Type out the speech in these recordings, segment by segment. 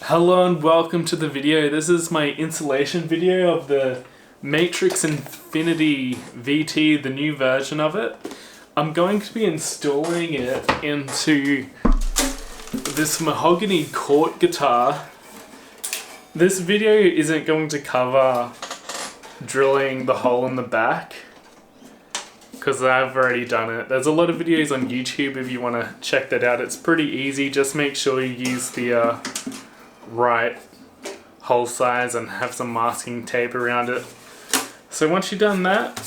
Hello and welcome to the video. This is my installation video of the Matrix Infinity VT, the new version of it. I'm going to be installing it into this mahogany court guitar. This video isn't going to cover drilling the hole in the back because I've already done it. There's a lot of videos on YouTube if you want to check that out. It's pretty easy. Just make sure you use the right hole size and have some masking tape around it. So once you've done that,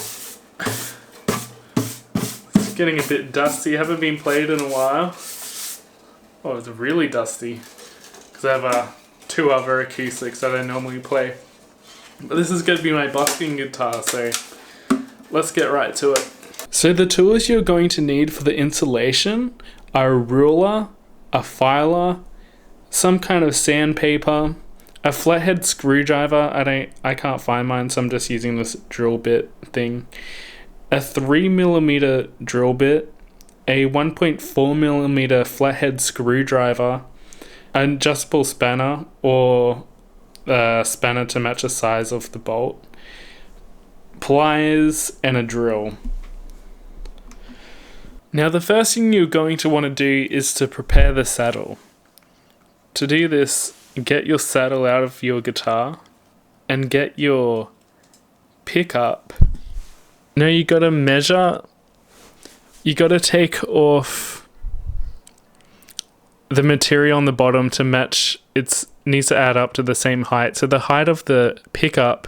it's getting a bit dusty. Haven't been played in a while. Oh, it's really dusty because I have two other acoustics that I normally play. But this is going to be my busking guitar, so let's get right to it. So the tools you're going to need for the installation are a ruler, a filer, some kind of sandpaper, a flathead screwdriver. I can't find mine, so I'm just using this drill bit thing. A 3mm drill bit, a 1.4mm flathead screwdriver, an adjustable spanner or a spanner to match the size of the bolt, pliers, and a drill. Now the first thing you're going to want to do is to prepare the saddle. To do this, get your saddle out of your guitar and get your pickup. Now you gotta measure, you gotta take off the material on the bottom to match, it needs to add up to the same height. So the height of the pickup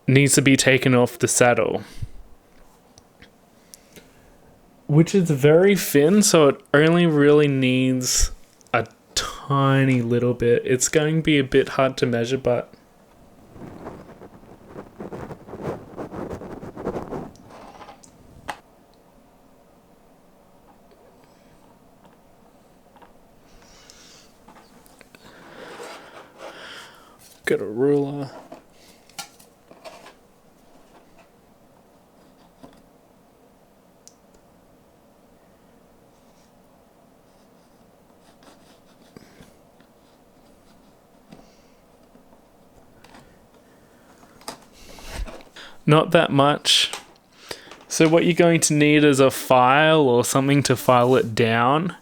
needs to be taken off the saddle, which is very thin, so it only really needs a tiny little bit. It's going to be a bit hard to measure, but got a ruler. Not that much. So what you're going to need is a file or something to file it down.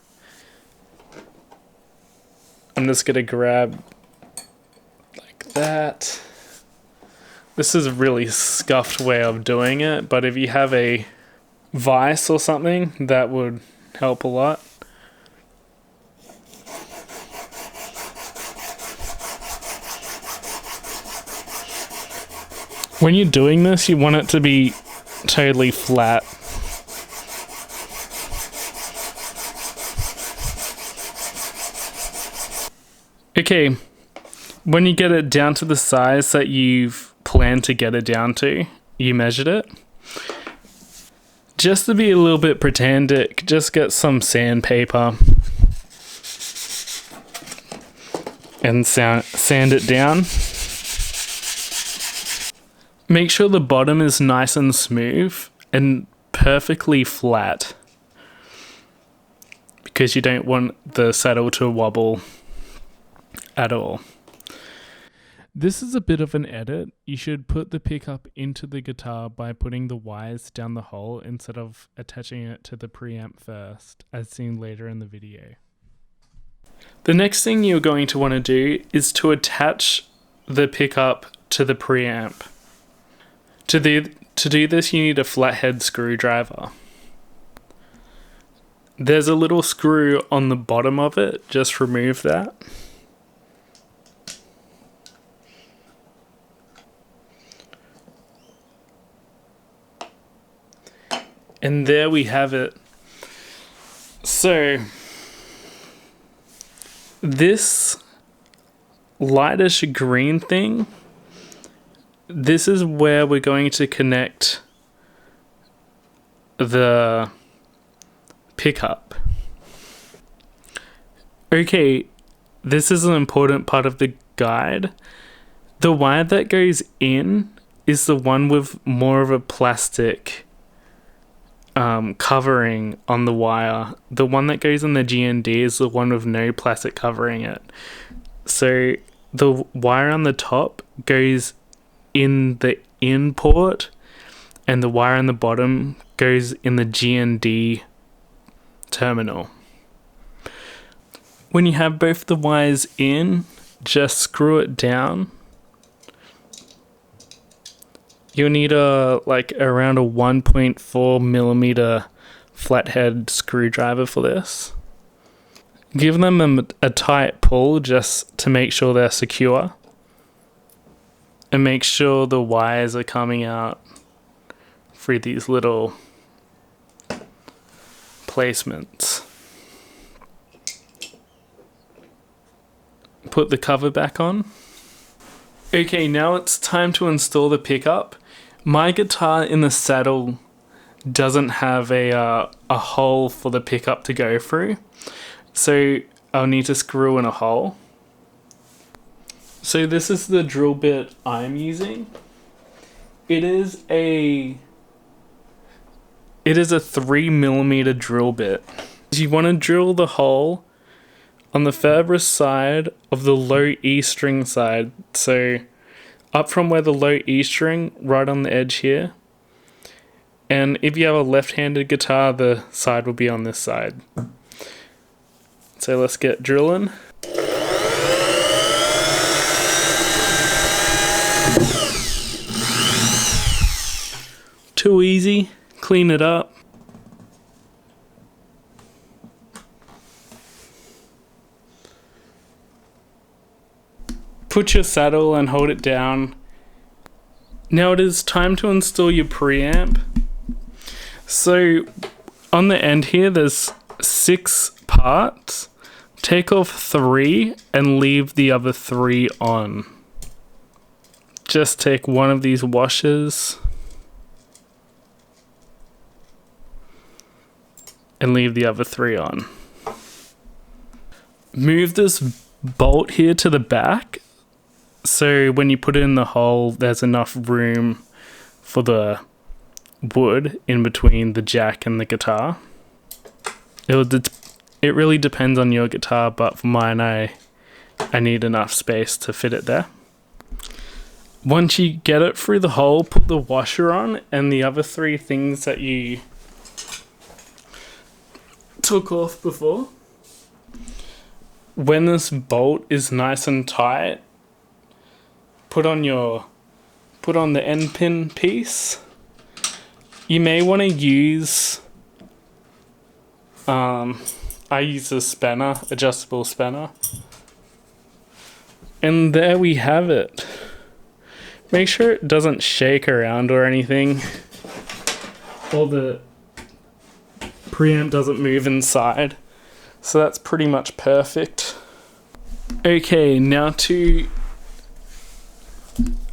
I'm just going to grab like that. This is a really scuffed way of doing it, but if you have a vise or something, that would help a lot. When you're doing this, you want it to be totally flat. Okay, when you get it down to the size that you've planned to get it down to, you measured it. Just to be a little bit pedantic, just get some sandpaper and sand it down. Make sure the bottom is nice and smooth and perfectly flat, because you don't want the saddle to wobble at all. This is a bit of an edit. You should put the pickup into the guitar by putting the wires down the hole instead of attaching it to the preamp first, as seen later in the video. The next thing you're going to want to do is to attach the pickup to the preamp. To do this, you need a flathead screwdriver. There's a little screw on the bottom of it, just remove that. And there we have it. So, this lightish green thing, this is where we're going to connect the pickup. Okay, this is an important part of the guide. The wire that goes in is the one with more of a plastic covering on the wire. The one that goes in the GND is the one with no plastic covering it. So the wire on the top goes in the in port, and the wire on the bottom goes in the GND terminal. When you have both the wires in, just screw it down. You'll need around a 1.4 millimeter flathead screwdriver for this. Give them a tight pull just to make sure they're secure. And make sure the wires are coming out through these little placements. Put the cover back on. Okay, now it's time to install the pickup. My guitar in the saddle doesn't have a hole for the pickup to go through, so I'll need to screw in a hole. So this is the drill bit I'm using. It is a 3mm drill bit. You want to drill the hole on the furthest side of the low E string side. So up from where the low E string, right on the edge here. And if you have a left-handed guitar, the side will be on this side. So let's get drilling. Too easy. Clean it up. Put your saddle and hold it down. Now it is time to install your preamp. So on the end here there's 6 parts. Take off 3 and leave the other 3 on. Just take one of these washers and leave the other 3 on. Move this bolt here to the back, so when you put it in the hole, there's enough room for the wood in between the jack and the guitar. It really depends on your guitar, but for mine, I need enough space to fit it there. Once you get it through the hole, put the washer on and the other 3 things that you took off before. When this bolt is nice and tight, put on the end pin piece. You may want to use I use a spanner, adjustable spanner. And there we have it. Make sure it doesn't shake around or anything, or the preamp doesn't move inside. So that's pretty much perfect. Okay, now to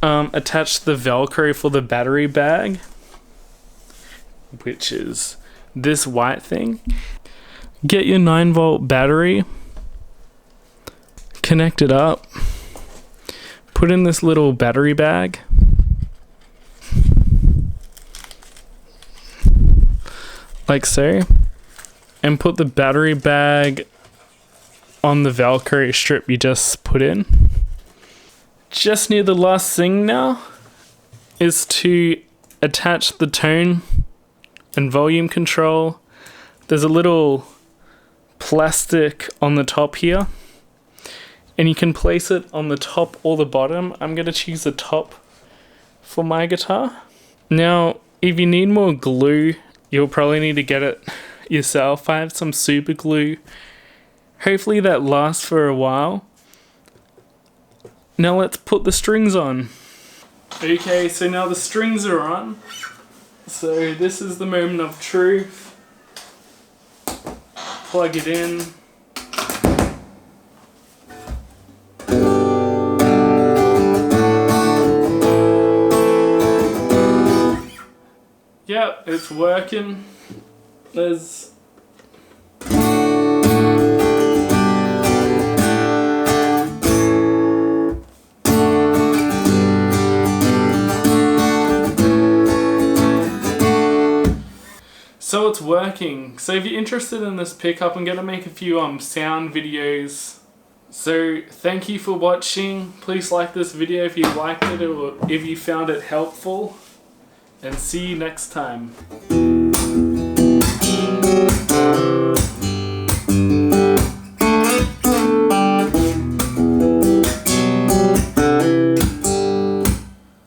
attach the Velcro for the battery bag, which is this white thing. Get your 9-volt battery, connect it up, put in this little battery bag, like so, and put the battery bag on the Velcro strip you just put in. Just near the last thing now is to attach the tone and volume control. There's a little plastic on the top here, and you can place it on the top or the bottom. I'm going to choose the top for my guitar. Now, if you need more glue, you'll probably need to get it yourself. I have some super glue. Hopefully that lasts for a while. Now let's put the strings on. Okay, so now the strings are on. So this is the moment of truth. Plug it in. Yep, it's working. There's So it's working. So if you're interested in this pickup, I'm gonna make a few sound videos. So thank you for watching. Please like this video if you liked it or if you found it helpful. And see you next time.